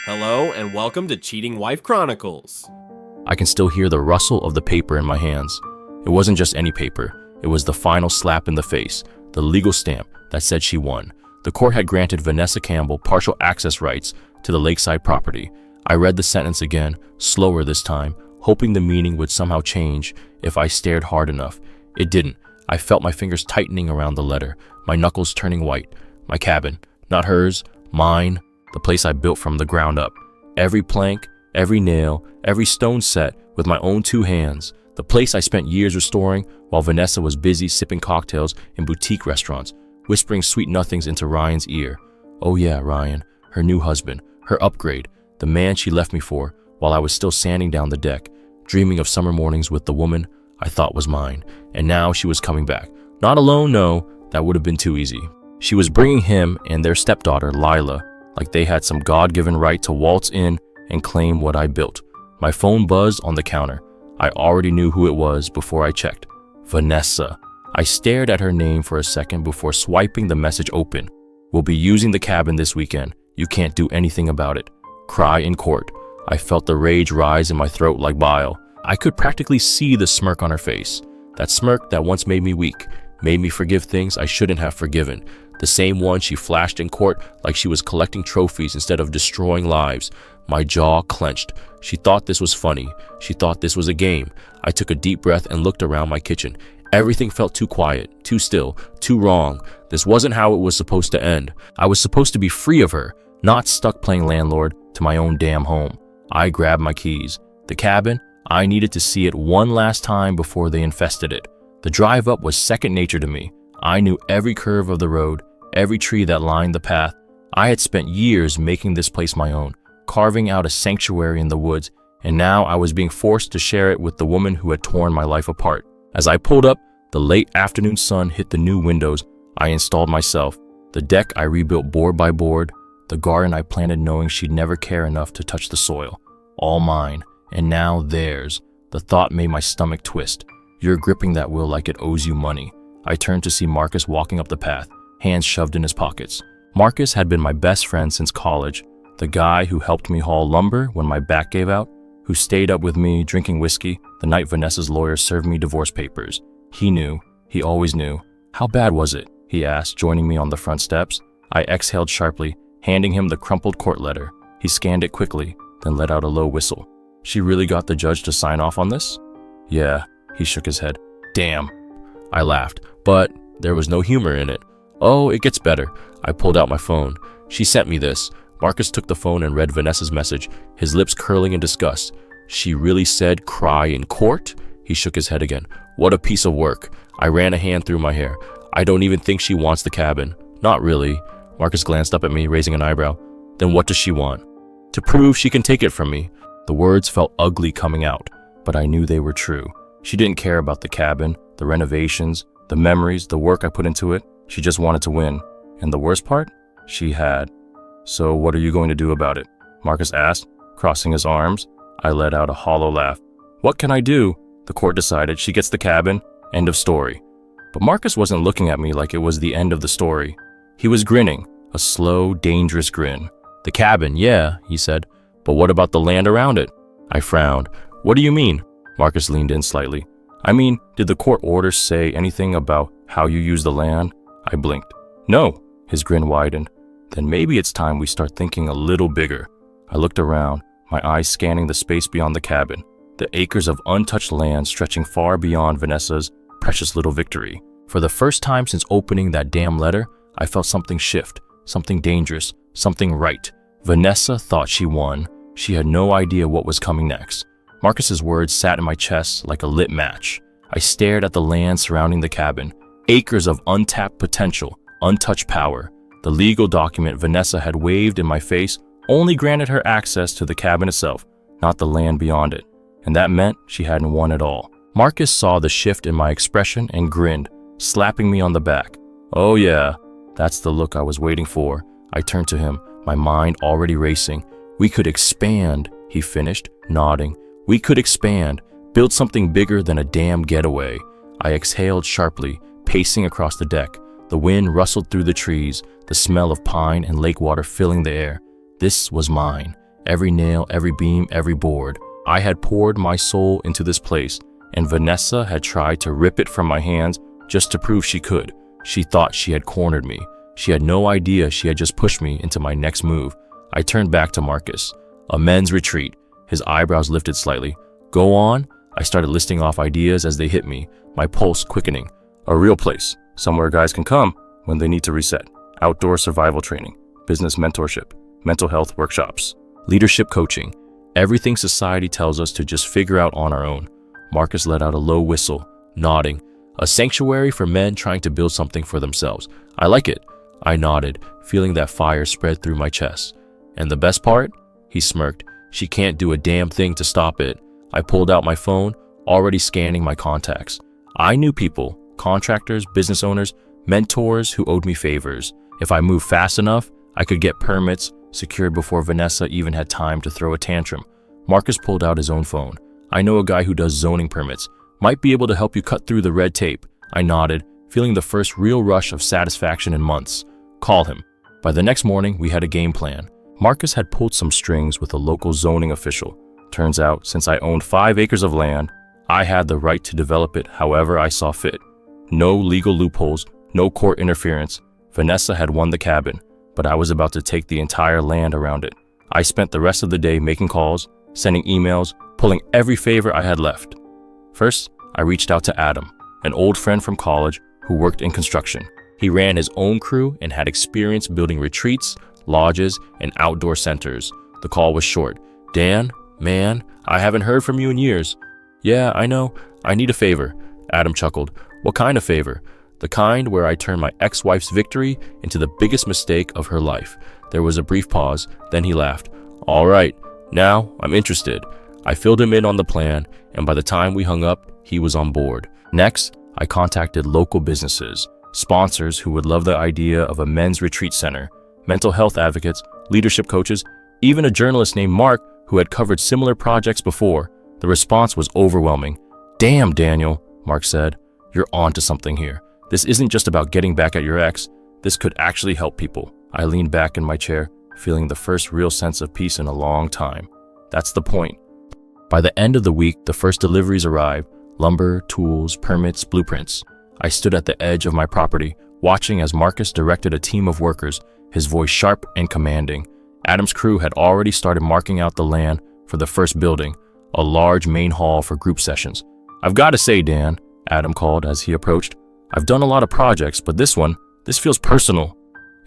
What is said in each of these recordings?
Hello and welcome to Cheating Wife Chronicles. I can still hear the rustle of the paper in my hands. It wasn't just any paper. It was the final slap in the face, the legal stamp that said she won. The court had granted Vanessa Campbell partial access rights to the lakeside property. I read the sentence again, slower this time, hoping the meaning would somehow change if I stared hard enough. It didn't. I felt my fingers tightening around the letter, my knuckles turning white. My cabin, not hers, mine, the place I built from the ground up. Every plank, every nail, every stone set with my own two hands. The place I spent years restoring while Vanessa was busy sipping cocktails in boutique restaurants, whispering sweet nothings into Ryan's ear. Oh yeah, Ryan, her new husband, her upgrade, the man she left me for while I was still sanding down the deck, dreaming of summer mornings with the woman I thought was mine. And now she was coming back. Not alone, no, that would have been too easy. She was bringing him and their stepdaughter, Lila, like they had some God-given right to waltz in and claim what I built. My phone buzzed on the counter. I already knew who it was before I checked. Vanessa. I stared at her name for a second before swiping the message open. We'll be using the cabin this weekend. You can't do anything about it. Cry in court. I felt the rage rise in my throat like bile. I could practically see the smirk on her face. That smirk that once made me weak, made me forgive things I shouldn't have forgiven. The same one she flashed in court like she was collecting trophies instead of destroying lives. My jaw clenched. She thought this was funny. She thought this was a game. I took a deep breath and looked around my kitchen. Everything felt too quiet, too still, too wrong. This wasn't how it was supposed to end. I was supposed to be free of her, not stuck playing landlord to my own damn home. I grabbed my keys. The cabin, I needed to see it one last time before they infested it. The drive up was second nature to me. I knew every curve of the road, every tree that lined the path. I had spent years making this place my own, carving out a sanctuary in the woods, and now I was being forced to share it with the woman who had torn my life apart. As I pulled up, the late afternoon sun hit the new windows I installed myself, the deck I rebuilt board by board, the garden I planted knowing she'd never care enough to touch the soil. All mine, and now theirs. The thought made my stomach twist. You're gripping that will like it owes you money. I turned to see Marcus walking up the path, hands shoved in his pockets. Marcus had been my best friend since college, the guy who helped me haul lumber when my back gave out, who stayed up with me drinking whiskey the night Vanessa's lawyer served me divorce papers. He knew, he always knew. How bad was it? He asked, joining me on the front steps. I exhaled sharply, handing him the crumpled court letter. He scanned it quickly, then let out a low whistle. She really got the judge to sign off on this? Yeah, he shook his head. Damn. I laughed, but there was no humor in it. Oh, it gets better. I pulled out my phone. She sent me this. Marcus took the phone and read Vanessa's message, his lips curling in disgust. She really said cry in court? He shook his head again. What a piece of work. I ran a hand through my hair. I don't even think she wants the cabin. Not really. Marcus glanced up at me, raising an eyebrow. Then what does she want? To prove she can take it from me. The words felt ugly coming out, but I knew they were true. She didn't care about the cabin, the renovations, the memories, the work I put into it. She just wanted to win. And the worst part? She had. So what are you going to do about it? Marcus asked, crossing his arms. I let out a hollow laugh. What can I do? The court decided she gets the cabin. End of story. But Marcus wasn't looking at me like it was the end of the story. He was grinning, a slow, dangerous grin. The cabin, yeah, he said. But what about the land around it? I frowned. What do you mean? Marcus leaned in slightly. I mean, did the court order say anything about how you use the land? I blinked. No. His grin widened. Then maybe it's time we start thinking a little bigger. I looked around, my eyes scanning the space beyond the cabin, the acres of untouched land stretching far beyond Vanessa's precious little victory. For the first time since opening that damn letter, I felt something shift, something dangerous, something right. Vanessa thought she won. She had no idea what was coming next. Marcus's words sat in my chest like a lit match. I stared at the land surrounding the cabin, acres of untapped potential, untouched power. The legal document Vanessa had waved in my face only granted her access to the cabin itself, not the land beyond it. And that meant she hadn't won at all. Marcus saw the shift in my expression and grinned, slapping me on the back. Oh yeah, that's the look I was waiting for. I turned to him, my mind already racing. We could expand, he finished, nodding. We could expand, build something bigger than a damn getaway. I exhaled sharply, pacing across the deck. The wind rustled through the trees, the smell of pine and lake water filling the air. This was mine, Every nail, every beam, every board. I had poured my soul into this place, and Vanessa had tried to rip it from my hands just to prove she could. She thought she had cornered me. She had no idea she had just pushed me into my next move. I turned back to Marcus. A men's retreat. His eyebrows lifted slightly. Go on? I started listing off ideas as they hit me, my pulse quickening. A real place, somewhere guys can come when they need to reset. Outdoor survival training, business mentorship, mental health workshops, leadership coaching. Everything society tells us to just figure out on our own. Marcus let out a low whistle, nodding. A sanctuary for men trying to build something for themselves. I like it. I nodded, feeling that fire spread through my chest. And the best part? He smirked. She can't do a damn thing to stop it. I pulled out my phone, already scanning my contacts. I knew people, contractors, business owners, mentors who owed me favors. If I moved fast enough, I could get permits secured before Vanessa even had time to throw a tantrum. Marcus pulled out his own phone. I know a guy who does zoning permits. Might be able to help you cut through the red tape. I nodded, feeling the first real rush of satisfaction in months. Call him. By the next morning, we had a game plan. Marcus had pulled some strings with a local zoning official. Turns out, since I owned 5 acres of land, I had the right to develop it however I saw fit. No legal loopholes, no court interference. Vanessa had won the cabin, but I was about to take the entire land around it. I spent the rest of the day making calls, sending emails, pulling every favor I had left. First, I reached out to Adam, an old friend from college who worked in construction. He ran his own crew and had experience building retreats, lodges, and outdoor centers. The call was short. Dan, man, I haven't heard from you in years. Yeah, I know. I need a favor. Adam chuckled. What kind of favor? The kind where I turned my ex-wife's victory into the biggest mistake of her life. There was a brief pause, then he laughed. All right, now I'm interested. I filled him in on the plan, and by the time we hung up, he was on board. Next, I contacted local businesses, sponsors who would love the idea of a men's retreat center, mental health advocates, leadership coaches, even a journalist named Mark who had covered similar projects before. The response was overwhelming. Damn, Daniel, Mark said. You're onto something here. This isn't just about getting back at your ex. This could actually help people. I leaned back in my chair, feeling the first real sense of peace in a long time. That's the point. By the end of the week, the first deliveries arrived. Lumber, tools, permits, blueprints. I stood at the edge of my property, watching as Marcus directed a team of workers, his voice sharp and commanding. Adam's crew had already started marking out the land for the first building, a large main hall for group sessions. I've got to say, Dan, Adam called as he approached, I've done a lot of projects, but this feels personal.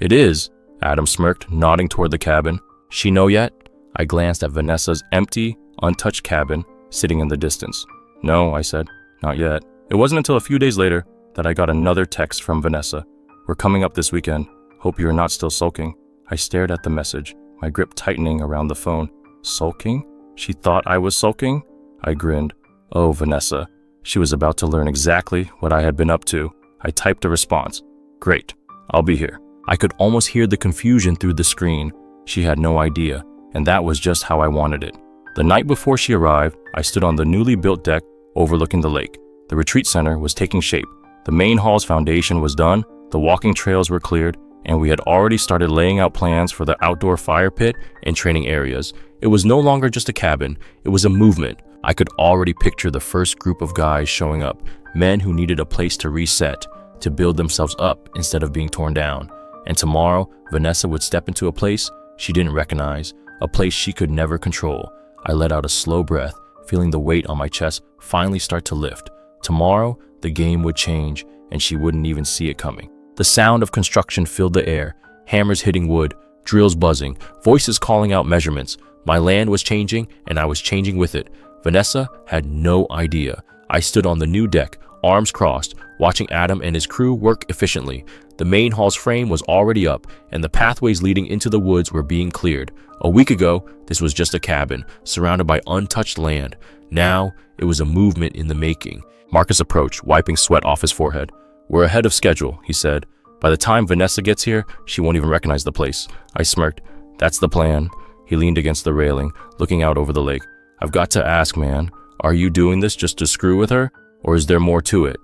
It is, Adam smirked, nodding toward the cabin. She know yet? I glanced at Vanessa's empty, untouched cabin sitting in the distance. No, I said, not yet. It wasn't until a few days later that I got another text from Vanessa. We're coming up this weekend. Hope you're not still sulking. I stared at the message, my grip tightening around the phone. Sulking? She thought I was sulking? I grinned. Oh, Vanessa. She was about to learn exactly what I had been up to. I typed a response. Great. I'll be here. I could almost hear the confusion through the screen. She had no idea, and that was just how I wanted it. The night before she arrived, I stood on the newly built deck overlooking the lake. The retreat center was taking shape. The main hall's foundation was done, the walking trails were cleared, and we had already started laying out plans for the outdoor fire pit and training areas. It was no longer just a cabin, it was a movement. I could already picture the first group of guys showing up, men who needed a place to reset, to build themselves up instead of being torn down. And tomorrow, Vanessa would step into a place she didn't recognize, a place she could never control. I let out a slow breath, feeling the weight on my chest finally start to lift. Tomorrow, the game would change, and she wouldn't even see it coming. The sound of construction filled the air, hammers hitting wood, drills buzzing, voices calling out measurements. My land was changing, and I was changing with it. Vanessa had no idea. I stood on the new deck, arms crossed, watching Adam and his crew work efficiently. The main hall's frame was already up, and the pathways leading into the woods were being cleared. A week ago, this was just a cabin, surrounded by untouched land. Now, it was a movement in the making. Marcus approached, wiping sweat off his forehead. We're ahead of schedule, he said. By the time Vanessa gets here, she won't even recognize the place. I smirked. That's the plan. He leaned against the railing, looking out over the lake. I've got to ask, man, are you doing this just to screw with her, or is there more to it?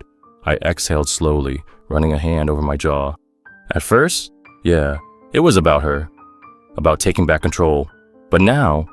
I exhaled slowly, running a hand over my jaw. At first, yeah, it was about her, about taking back control. But now,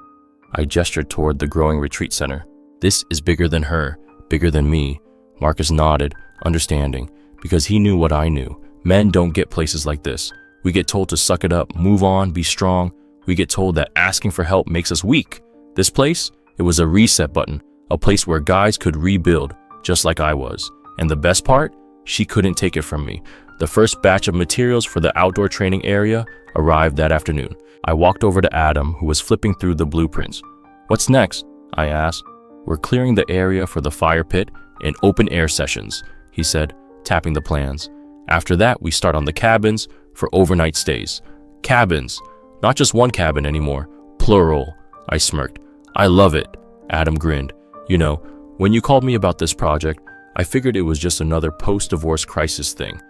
I gestured toward the growing retreat center. This is bigger than her, bigger than me. Marcus nodded, understanding, because he knew what I knew. Men don't get places like this. We get told to suck it up, move on, be strong. We get told that asking for help makes us weak. This place, it was a reset button, a place where guys could rebuild, just like I was. And the best part? She couldn't take it from me. The first batch of materials for the outdoor training area arrived that afternoon. I walked over to Adam, who was flipping through the blueprints. "What's next?" I asked. "We're clearing the area for the fire pit and open air sessions," he said, tapping the plans. "After that, we start on the cabins for overnight stays." Cabins, not just one cabin anymore, plural, I smirked. "I love it," Adam grinned. "You know, when you called me about this project, I figured it was just another post-divorce crisis thing."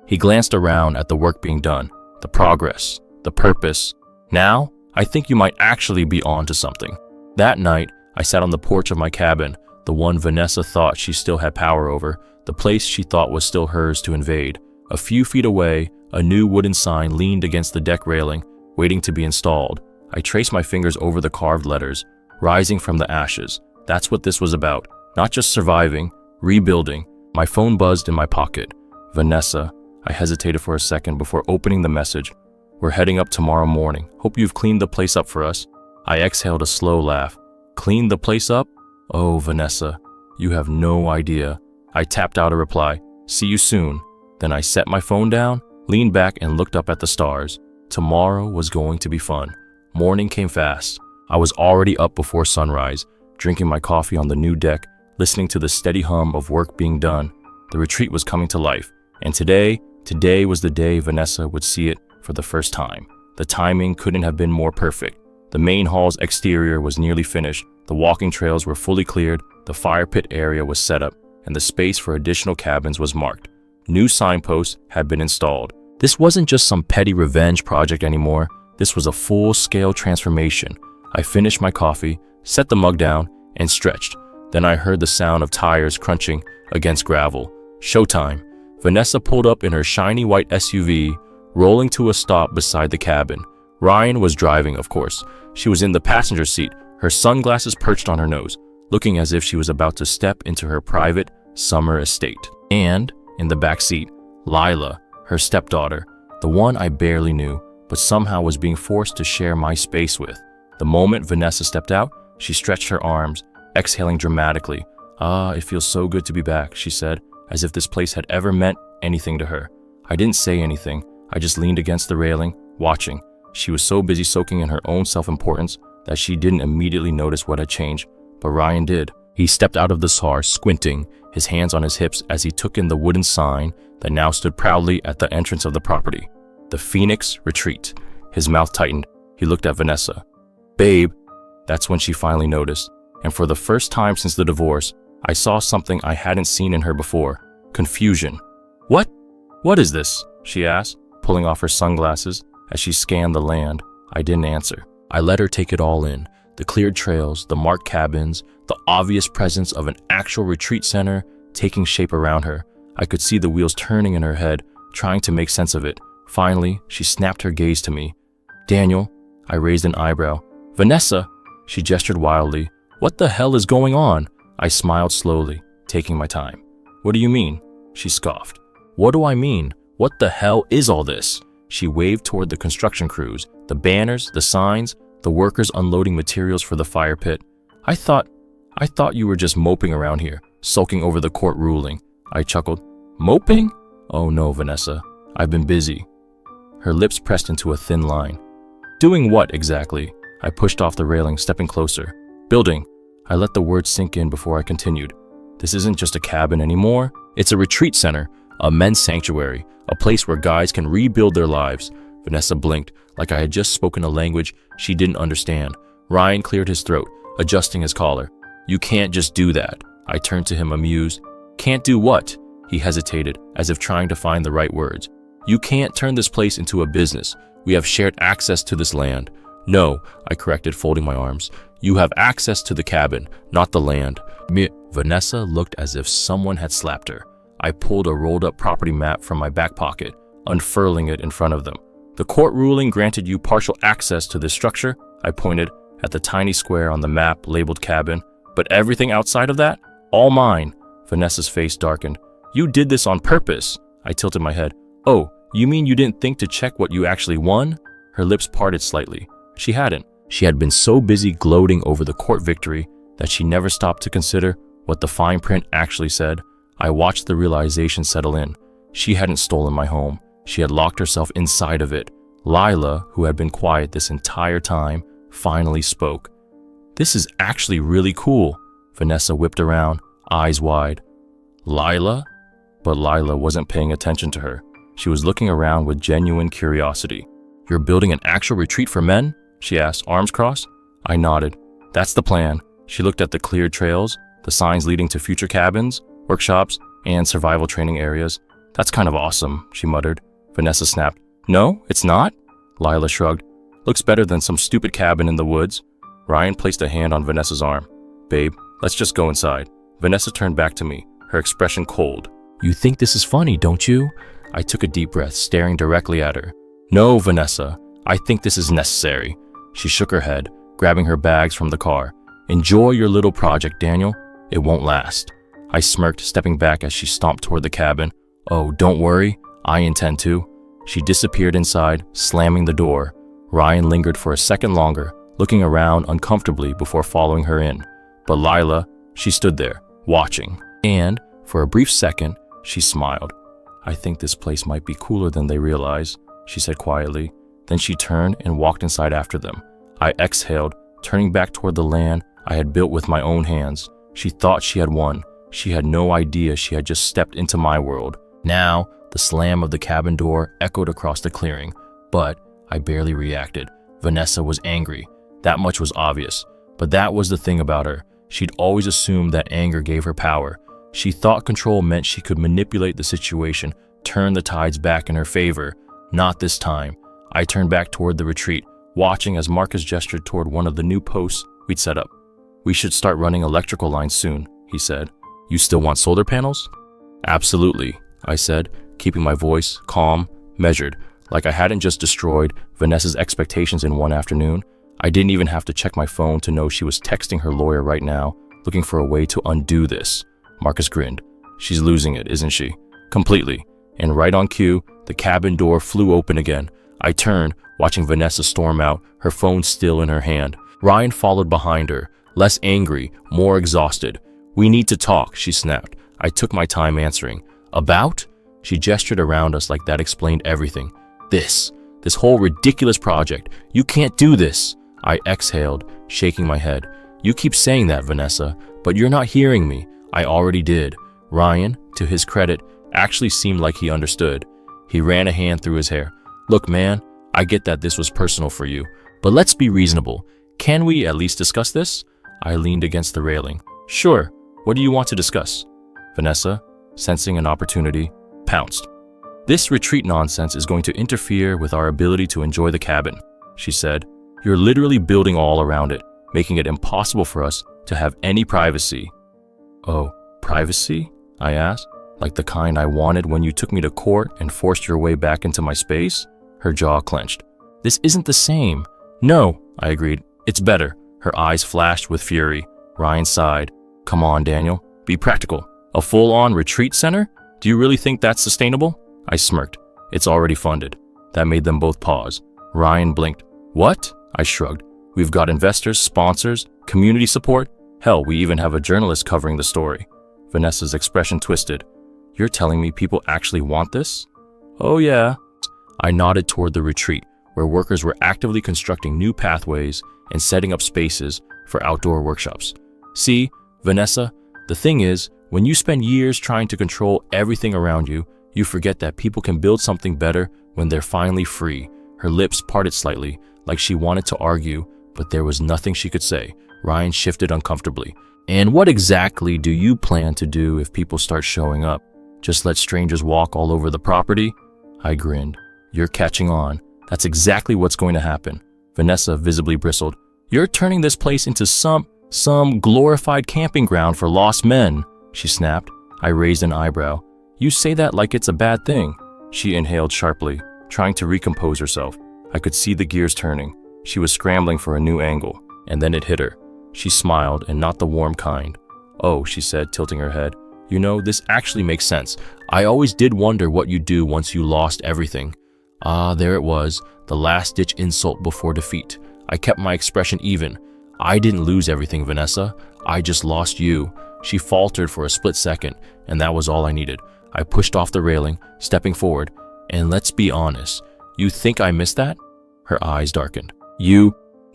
He glanced around at the work being done, the progress, the purpose. "Now, I think you might actually be on to something." That night, I sat on the porch of my cabin, the one Vanessa thought she still had power over, the place she thought was still hers to invade. A few feet away, a new wooden sign leaned against the deck railing, waiting to be installed. I traced my fingers over the carved letters, rising from the ashes. That's what this was about. Not just surviving, rebuilding. My phone buzzed in my pocket. "Vanessa," I hesitated for a second before opening the message. "We're heading up tomorrow morning. Hope you've cleaned the place up for us." I exhaled a slow laugh. "Cleaned the place up? Oh, Vanessa, you have no idea." I tapped out a reply. "See you soon." Then I set my phone down, leaned back and looked up at the stars. Tomorrow was going to be fun. Morning came fast. I was already up before sunrise, drinking my coffee on the new deck, listening to the steady hum of work being done. The retreat was coming to life. And today was the day Vanessa would see it for the first time. The timing couldn't have been more perfect. The main hall's exterior was nearly finished. The walking trails were fully cleared. The fire pit area was set up, and the space for additional cabins was marked. New signposts had been installed. This wasn't just some petty revenge project anymore. This was a full-scale transformation. I finished my coffee, set the mug down, and stretched. Then I heard the sound of tires crunching against gravel. Showtime. Vanessa pulled up in her shiny white SUV, rolling to a stop beside the cabin. Ryan was driving, of course. She was in the passenger seat, her sunglasses perched on her nose, looking as if she was about to step into her private summer estate. And, in the back seat, Lila, her stepdaughter, the one I barely knew, but somehow was being forced to share my space with. The moment Vanessa stepped out, she stretched her arms, exhaling dramatically. "Ah, it feels so good to be back," she said, as if this place had ever meant anything to her. I didn't say anything. I just leaned against the railing, watching. She was so busy soaking in her own self-importance that she didn't immediately notice what had changed, but Ryan did. He stepped out of the car, squinting, his hands on his hips as he took in the wooden sign that now stood proudly at the entrance of the property. The Phoenix Retreat. His mouth tightened. He looked at Vanessa. "Babe." That's when she finally noticed. And for the first time since the divorce, I saw something I hadn't seen in her before. Confusion. "What? What is this?" she asked, pulling off her sunglasses as she scanned the land. I didn't answer. I let her take it all in. The cleared trails, the marked cabins, the obvious presence of an actual retreat center taking shape around her. I could see the wheels turning in her head, trying to make sense of it. Finally, she snapped her gaze to me. "Daniel," I raised an eyebrow. "Vanessa," she gestured wildly. "What the hell is going on?" I smiled slowly, taking my time. "What do you mean?" she scoffed. "What do I mean? What the hell is all this?" She waved toward the construction crews, the banners, the signs, the workers unloading materials for the fire pit. I thought you were just moping around here, sulking over the court ruling." I chuckled. "Moping? Oh no, Vanessa. I've been busy." Her lips pressed into a thin line. "Doing what exactly?" I pushed off the railing, stepping closer. "Building." I let the words sink in before I continued. "This isn't just a cabin anymore. It's a retreat center, a men's sanctuary, a place where guys can rebuild their lives." Vanessa blinked, like I had just spoken a language she didn't understand. Ryan cleared his throat, adjusting his collar. "You can't just do that." I turned to him amused. "Can't do what?" He hesitated, as if trying to find the right words. "You can't turn this place into a business. We have shared access to this land." "No," I corrected, folding my arms. "You have access to the cabin, not the land." Vanessa looked as if someone had slapped her. I pulled a rolled-up property map from my back pocket, unfurling it in front of them. "The court ruling granted you partial access to this structure," I pointed at the tiny square on the map labeled cabin. But everything outside of that? All mine. Vanessa's face darkened. You did this on purpose. I tilted my head. Oh, you mean you didn't think to check what you actually won? Her lips parted slightly. She hadn't. She had been so busy gloating over the court victory that she never stopped to consider what the fine print actually said. I watched the realization settle in. She hadn't stolen my home. She had locked herself inside of it. Lila, who had been quiet this entire time, finally spoke. This is actually really cool. Vanessa whipped around, eyes wide. Lila? But Lila wasn't paying attention to her. She was looking around with genuine curiosity. You're building an actual retreat for men? She asked, arms crossed. I nodded. That's the plan. She looked at the cleared trails, the signs leading to future cabins, workshops, and survival training areas. That's kind of awesome, she muttered. Vanessa snapped. No, it's not? Lila shrugged. Looks better than some stupid cabin in the woods. Ryan placed a hand on Vanessa's arm. Babe, let's just go inside. Vanessa turned back to me, her expression cold. You think this is funny, don't you? I took a deep breath, staring directly at her. No, Vanessa, I think this is necessary. She shook her head, grabbing her bags from the car. Enjoy your little project, Daniel. It won't last. I smirked, stepping back as she stomped toward the cabin. Oh, don't worry. I intend to. She disappeared inside, slamming the door. Ryan lingered for a second longer, looking around uncomfortably before following her in. But Lila, she stood there, watching. And, for a brief second, she smiled. I think this place might be cooler than they realize, she said quietly. Then she turned and walked inside after them. I exhaled, turning back toward the land I had built with my own hands. She thought she had won. She had no idea she had just stepped into my world. Now, the slam of the cabin door echoed across the clearing, but I barely reacted. Vanessa was angry. That much was obvious. But that was the thing about her. She'd always assumed that anger gave her power. She thought control meant she could manipulate the situation, turn the tides back in her favor. Not this time. I turned back toward the retreat, watching as Marcus gestured toward one of the new posts we'd set up. We should start running electrical lines soon, he said. You still want solar panels? Absolutely, I said, keeping my voice calm, measured, like I hadn't just destroyed Vanessa's expectations in one afternoon. I didn't even have to check my phone to know she was texting her lawyer right now, looking for a way to undo this. Marcus grinned. She's losing it, isn't she? Completely. And right on cue, the cabin door flew open again. I turned, watching Vanessa storm out, her phone still in her hand. Ryan followed behind her, less angry, more exhausted. We need to talk, she snapped. I took my time answering. About? She gestured around us like that explained everything. This whole ridiculous project. You can't do this. I exhaled, shaking my head. You keep saying that, Vanessa, but you're not hearing me. I already did. Ryan, to his credit, actually seemed like he understood. He ran a hand through his hair. Look, man, I get that this was personal for you, but let's be reasonable. Can we at least discuss this? I leaned against the railing. Sure. What do you want to discuss? Vanessa, sensing an opportunity, pounced. This retreat nonsense is going to interfere with our ability to enjoy the cabin, she said. You're literally building all around it, making it impossible for us to have any privacy. Oh, privacy? I asked, like the kind I wanted when you took me to court and forced your way back into my space? Her jaw clenched. This isn't the same. No, I agreed. It's better. Her eyes flashed with fury. Ryan sighed. Come on, Daniel. Be practical. A full-on retreat center? Do you really think that's sustainable? I smirked. It's already funded. That made them both pause. Ryan blinked. What? I shrugged. We've got investors, sponsors, community support. Hell, we even have a journalist covering the story. Vanessa's expression twisted. You're telling me people actually want this? Oh yeah. I nodded toward the retreat, where workers were actively constructing new pathways and setting up spaces for outdoor workshops. See, Vanessa, the thing is, when you spend years trying to control everything around you, you forget that people can build something better when they're finally free. Her lips parted slightly, like she wanted to argue, but there was nothing she could say. Ryan shifted uncomfortably. And what exactly do you plan to do if people start showing up? Just let strangers walk all over the property? I grinned. You're catching on. That's exactly what's going to happen. Vanessa visibly bristled. You're turning this place into some glorified camping ground for lost men, she snapped. I raised an eyebrow. You say that like it's a bad thing. She inhaled sharply, trying to recompose herself. I could see the gears turning. She was scrambling for a new angle, and then it hit her. She smiled, and not the warm kind. "Oh," she said, tilting her head. "You know, this actually makes sense. I always did wonder what you'd do once you lost everything." Ah, there it was, the last-ditch insult before defeat. I kept my expression even. "I didn't lose everything, Vanessa. I just lost you." She faltered for a split second, and that was all I needed. I pushed off the railing, stepping forward. "And let's be honest, you think I missed that?" Her eyes darkened.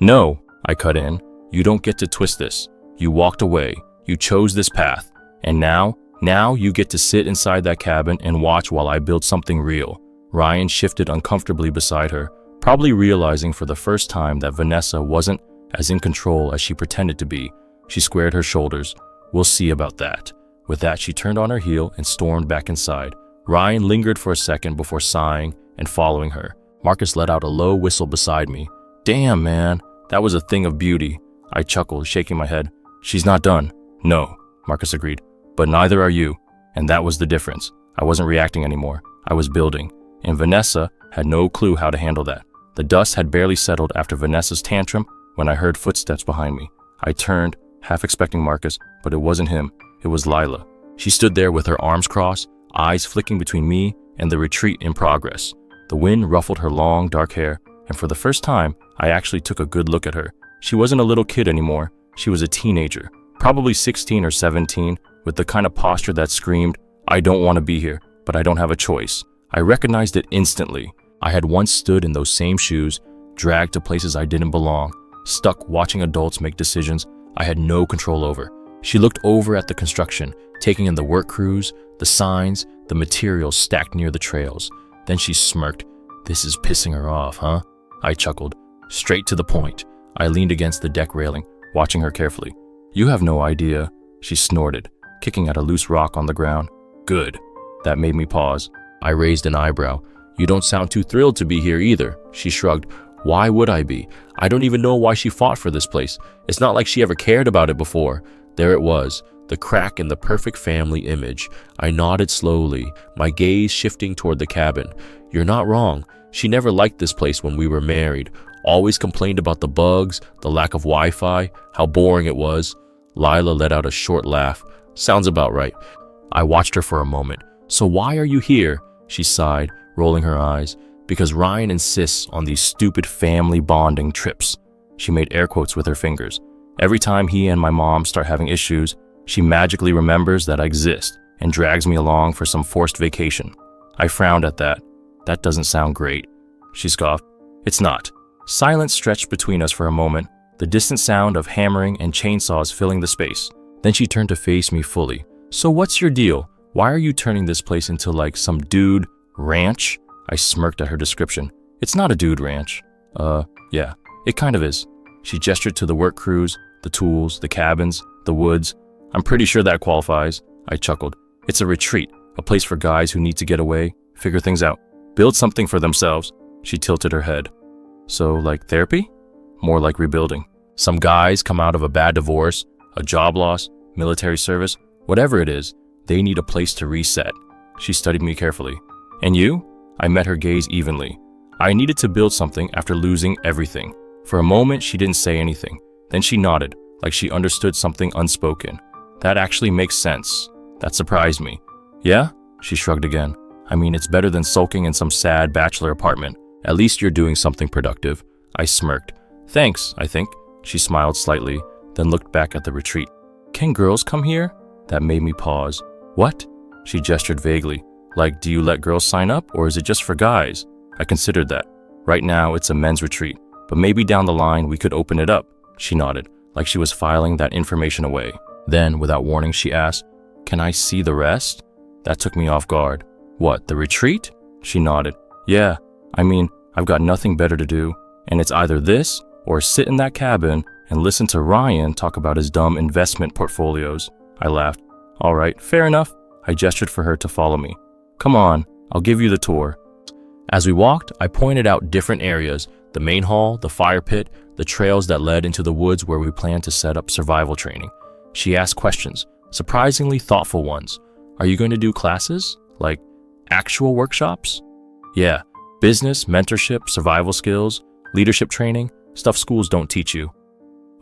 "No," I cut in. "You don't get to twist this. You walked away. You chose this path. And now you get to sit inside that cabin and watch while I build something real." Ryan shifted uncomfortably beside her, probably realizing for the first time that Vanessa wasn't as in control as she pretended to be. She squared her shoulders. "We'll see about that." With that, she turned on her heel and stormed back inside. Ryan lingered for a second before sighing and following her. Marcus let out a low whistle beside me. "Damn, man, that was a thing of beauty." I chuckled, shaking my head. "She's not done." "No," Marcus agreed. "But neither are you." And that was the difference. I wasn't reacting anymore. I was building. And Vanessa had no clue how to handle that. The dust had barely settled after Vanessa's tantrum when I heard footsteps behind me. I turned, half expecting Marcus, but it wasn't him. It was Lila. She stood there with her arms crossed, eyes flicking between me and the retreat in progress. The wind ruffled her long, dark hair, and for the first time, I actually took a good look at her. She wasn't a little kid anymore. She was a teenager, probably 16 or 17, with the kind of posture that screamed, "I don't want to be here, but I don't have a choice." I recognized it instantly. I had once stood in those same shoes, dragged to places I didn't belong, stuck watching adults make decisions I had no control over. She looked over at the construction, taking in the work crews, the signs, the materials stacked near the trails. Then she smirked. "This is pissing her off, huh?" I chuckled. Straight to the point. I leaned against the deck railing, watching her carefully. "You have no idea," she snorted, kicking at a loose rock on the ground. "Good." That made me pause. I raised an eyebrow. "You don't sound too thrilled to be here either." She shrugged. "Why would I be? I don't even know why she fought for this place. It's not like she ever cared about it before." There it was, the crack in the perfect family image. I nodded slowly, my gaze shifting toward the cabin. "You're not wrong. She never liked this place when we were married. Always complained about the bugs, the lack of Wi-Fi, how boring it was." Lila let out a short laugh. "Sounds about right." I watched her for a moment. "So why are you here?" She sighed, rolling her eyes. "Because Ryan insists on these stupid family bonding trips." She made air quotes with her fingers. "Every time he and my mom start having issues, she magically remembers that I exist and drags me along for some forced vacation." I frowned at that. "That doesn't sound great." She scoffed. "It's not." Silence stretched between us for a moment, the distant sound of hammering and chainsaws filling the space. Then she turned to face me fully. "So what's your deal? Why are you turning this place into like some dude ranch?" I smirked at her description. "It's not a dude ranch." Yeah, it kind of is." She gestured to the work crews, the tools, the cabins, the woods. "I'm pretty sure that qualifies." I chuckled. "It's a retreat, a place for guys who need to get away, figure things out, build something for themselves." She tilted her head. "So, like therapy?" "More like rebuilding. Some guys come out of a bad divorce, a job loss, military service, whatever it is, they need a place to reset." She studied me carefully. "And you?" I met her gaze evenly. "I needed to build something after losing everything." For a moment, she didn't say anything. Then she nodded, like she understood something unspoken. "That actually makes sense." That surprised me. "Yeah?" She shrugged again. "I mean, it's better than sulking in some sad bachelor apartment. At least you're doing something productive." I smirked. "Thanks, I think." She smiled slightly, then looked back at the retreat. "Can girls come here?" That made me pause. "What?" She gestured vaguely. "Like, do you let girls sign up, or is it just for guys?" I considered that. "Right now, it's a men's retreat, but maybe down the line we could open it up." She nodded, like she was filing that information away. Then, without warning, she asked, "Can I see the rest?" That took me off guard. "What, the retreat?" She nodded. "Yeah, I mean, I've got nothing better to do, and it's either this or sit in that cabin and listen to Ryan talk about his dumb investment portfolios." I laughed. "All right, fair enough." I gestured for her to follow me. "Come on, I'll give you the tour." As we walked, I pointed out different areas, the main hall, the fire pit, the trails that led into the woods where we planned to set up survival training. She asked questions, surprisingly thoughtful ones. "Are you going to do classes? Like, actual workshops?" "Yeah, business, mentorship, survival skills, leadership training, Stuff schools don't teach you.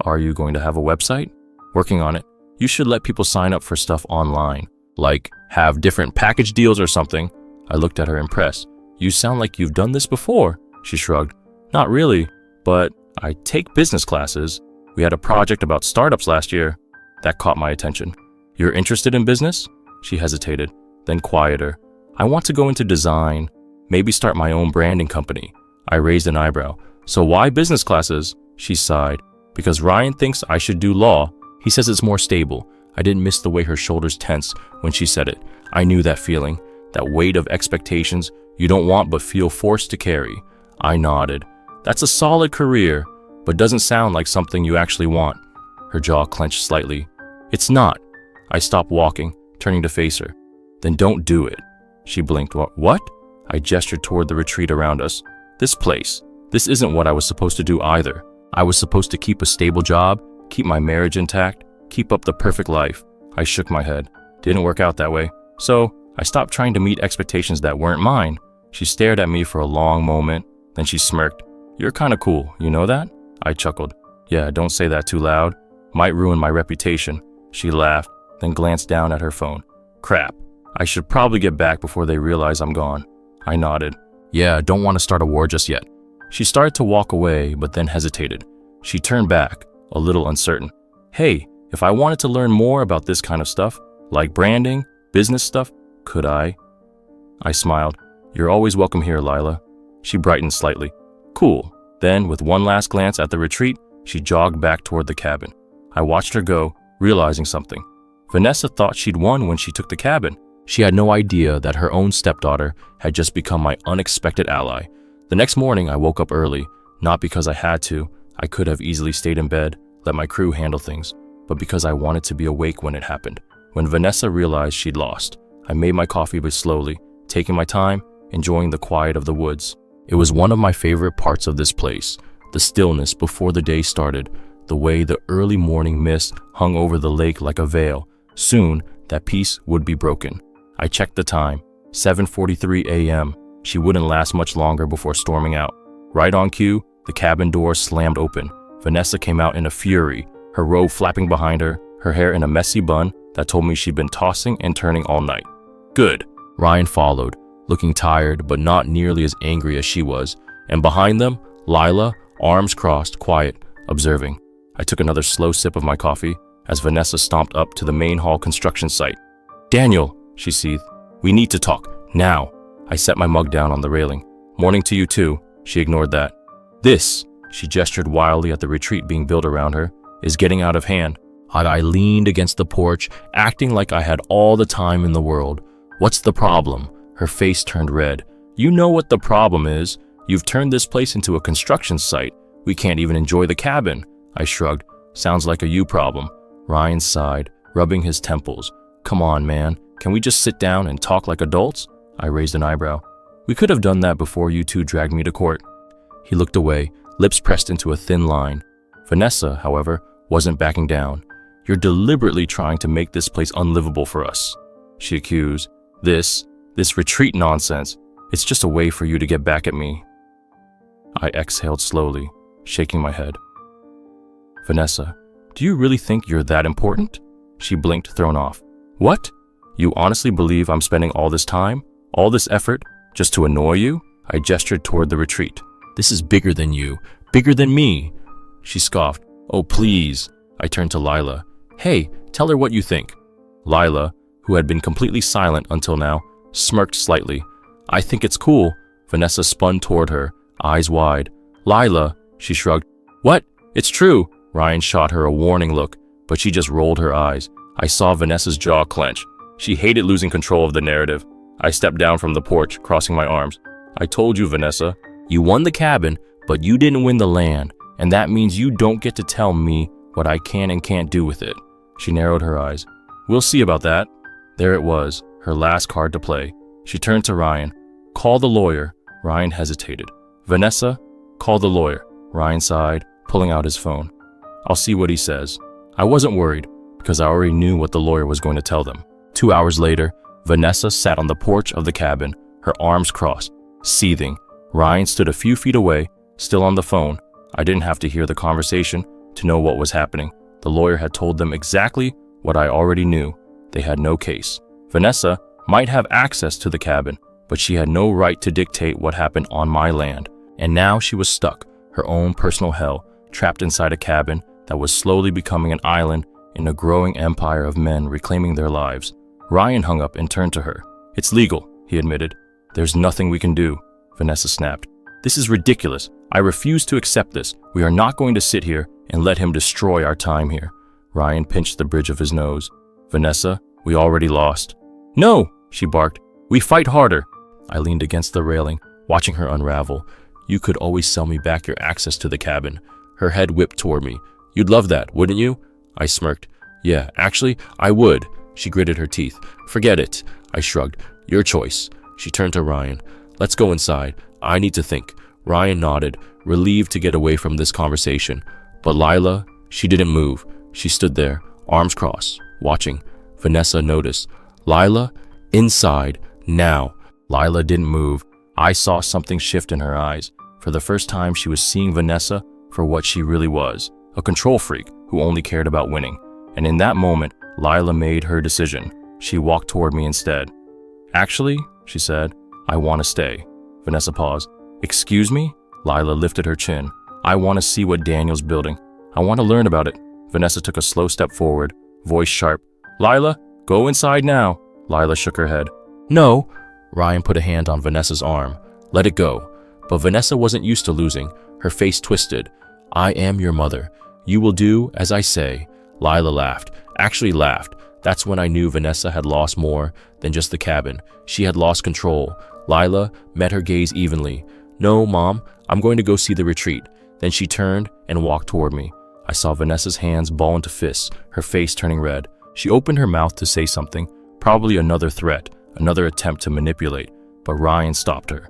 Are you going to have a website? Working on it. You should let people sign up for stuff online. Like, have different package deals or something. I looked at her impressed. You sound like you've done this before. She shrugged. Not really, but I take business classes. We had a project about startups last year. That caught my attention. You're interested in business? She hesitated, then quieter. I want to go into design, maybe start my own branding company. I raised an eyebrow. So why business classes? She sighed. Because Ryan thinks I should do law. He says it's more stable. I didn't miss the way her shoulders tensed when she said it. I knew that feeling, that weight of expectations you don't want but feel forced to carry. I nodded. That's a solid career, but doesn't sound like something you actually want. Her jaw clenched slightly. It's not. I stopped walking, turning to face her. Then don't do it. She blinked. What? I gestured toward the retreat around us. This place. This isn't what I was supposed to do either. I was supposed to keep a stable job, keep my marriage intact, keep up the perfect life. I shook my head. Didn't work out that way. So I stopped trying to meet expectations that weren't mine. She stared at me for a long moment. Then she smirked. You're kind of cool, you know that? I chuckled. Yeah, don't say that too loud. Might ruin my reputation. She laughed, then glanced down at her phone. Crap. I should probably get back before they realize I'm gone. I nodded. Yeah, don't want to start a war just yet. She started to walk away, but then hesitated. She turned back, a little uncertain. Hey, if I wanted to learn more about this kind of stuff, like branding, business stuff, could I? I smiled. You're always welcome here, Lila. She brightened slightly. Cool. Then, with one last glance at the retreat, she jogged back toward the cabin. I watched her go, realizing something. Vanessa thought she'd won when she took the cabin. She had no idea that her own stepdaughter had just become my unexpected ally. The next morning, I woke up early, not because I had to. I could have easily stayed in bed, let my crew handle things, but because I wanted to be awake when it happened. When Vanessa realized she'd lost, I made my coffee but slowly, taking my time, enjoying the quiet of the woods. It was one of my favorite parts of this place, the stillness before the day started, the way the early morning mist hung over the lake like a veil. Soon, that peace would be broken. I checked the time, 7:43 a.m. She wouldn't last much longer before storming out. Right on cue, the cabin door slammed open. Vanessa came out in a fury, her robe flapping behind her, her hair in a messy bun that told me she'd been tossing and turning all night. Good. Ryan followed, looking tired but not nearly as angry as she was, and behind them, Lila, arms crossed, quiet, observing. I took another slow sip of my coffee as Vanessa stomped up to the main hall construction site. Daniel, she seethed, we need to talk, now. I set my mug down on the railing. Morning to you too. She ignored that. This, she gestured wildly at the retreat being built around her, is getting out of hand. I leaned against the porch, acting like I had all the time in the world. What's the problem? Her face turned red. You know what the problem is. You've turned this place into a construction site. We can't even enjoy the cabin. I shrugged. Sounds like a you problem. Ryan sighed, rubbing his temples. Come on, man. Can we just sit down and talk like adults? I raised an eyebrow. We could have done that before you two dragged me to court. He looked away, lips pressed into a thin line. Vanessa, however, wasn't backing down. You're deliberately trying to make this place unlivable for us, she accused. This retreat nonsense, it's just a way for you to get back at me. I exhaled slowly, shaking my head. Vanessa, do you really think you're that important? She blinked, thrown off. What? You honestly believe I'm spending all this time, all this effort, just to annoy you? I gestured toward the retreat. This is bigger than you, bigger than me. She scoffed. Oh, please. I turned to Lila. Hey, tell her what you think. Lila, who had been completely silent until now, smirked slightly. I think it's cool. Vanessa spun toward her, eyes wide. Lila, she shrugged. What? It's true. Ryan shot her a warning look, but she just rolled her eyes. I saw Vanessa's jaw clench. She hated losing control of the narrative. I stepped down from the porch, crossing my arms. I told you, Vanessa. You won the cabin, but you didn't win the land, and that means you don't get to tell me what I can and can't do with it. She narrowed her eyes. We'll see about that. There it was, her last card to play. She turned to Ryan. Call the lawyer. Ryan hesitated. Vanessa, call the lawyer. Ryan sighed, pulling out his phone. I'll see what he says. I wasn't worried, because I already knew what the lawyer was going to tell them. 2 hours later, Vanessa sat on the porch of the cabin, her arms crossed, seething. Ryan stood a few feet away, still on the phone, I didn't have to hear the conversation to know what was happening. The lawyer had told them exactly what I already knew. They had no case. Vanessa might have access to the cabin, but she had no right to dictate what happened on my land. And now she was stuck, her own personal hell, trapped inside a cabin that was slowly becoming an island in a growing empire of men reclaiming their lives. Ryan hung up and turned to her. "It's legal," he admitted. "There's nothing we can do," Vanessa snapped. "This is ridiculous. I refuse to accept this. We are not going to sit here and let him destroy our time here." Ryan pinched the bridge of his nose. "Vanessa, we already lost." "No," she barked. "We fight harder." I leaned against the railing, watching her unravel. "You could always sell me back your access to the cabin." Her head whipped toward me. "You'd love that, wouldn't you?" I smirked. "Yeah, actually, I would." She gritted her teeth. "Forget it." I shrugged. "Your choice." She turned to Ryan. "Let's go inside. I need to think." Ryan nodded, relieved to get away from this conversation. But Lila, she didn't move. She stood there, arms crossed, watching. Vanessa noticed. "Lila, inside, now." Lila didn't move. I saw something shift in her eyes. For the first time, she was seeing Vanessa for what she really was, a control freak who only cared about winning. And in that moment, Lila made her decision. She walked toward me instead. "Actually," she said, "I want to stay." Vanessa paused. "Excuse me?" Lila lifted her chin. "I want to see what Daniel's building. I want to learn about it." Vanessa took a slow step forward, voice sharp. "Lila, go inside now." Lila shook her head. "No." Ryan put a hand on Vanessa's arm. "Let it go." But Vanessa wasn't used to losing. Her face twisted. "I am your mother. You will do as I say." Lila laughed. Actually laughed. That's when I knew Vanessa had lost more than just the cabin. She had lost control. Lila met her gaze evenly. "No, Mom, I'm going to go see the retreat." Then she turned and walked toward me. I saw Vanessa's hands ball into fists, her face turning red. She opened her mouth to say something, probably another threat, another attempt to manipulate, but Ryan stopped her.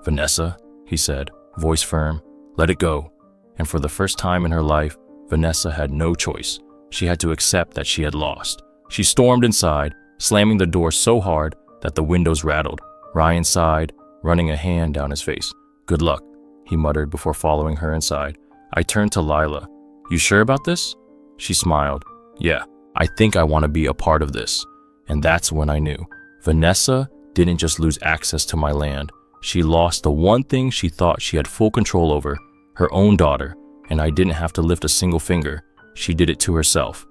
"Vanessa," he said, voice firm, "let it go." And for the first time in her life, Vanessa had no choice. She had to accept that she had lost. She stormed inside, slamming the door so hard that the windows rattled. Ryan sighed, running a hand down his face. "Good luck," he muttered before following her inside. I turned to Lila. "You sure about this?" She smiled. "Yeah, I think I want to be a part of this." And that's when I knew. Vanessa didn't just lose access to my land. She lost the one thing she thought she had full control over, her own daughter, and I didn't have to lift a single finger. She did it to herself.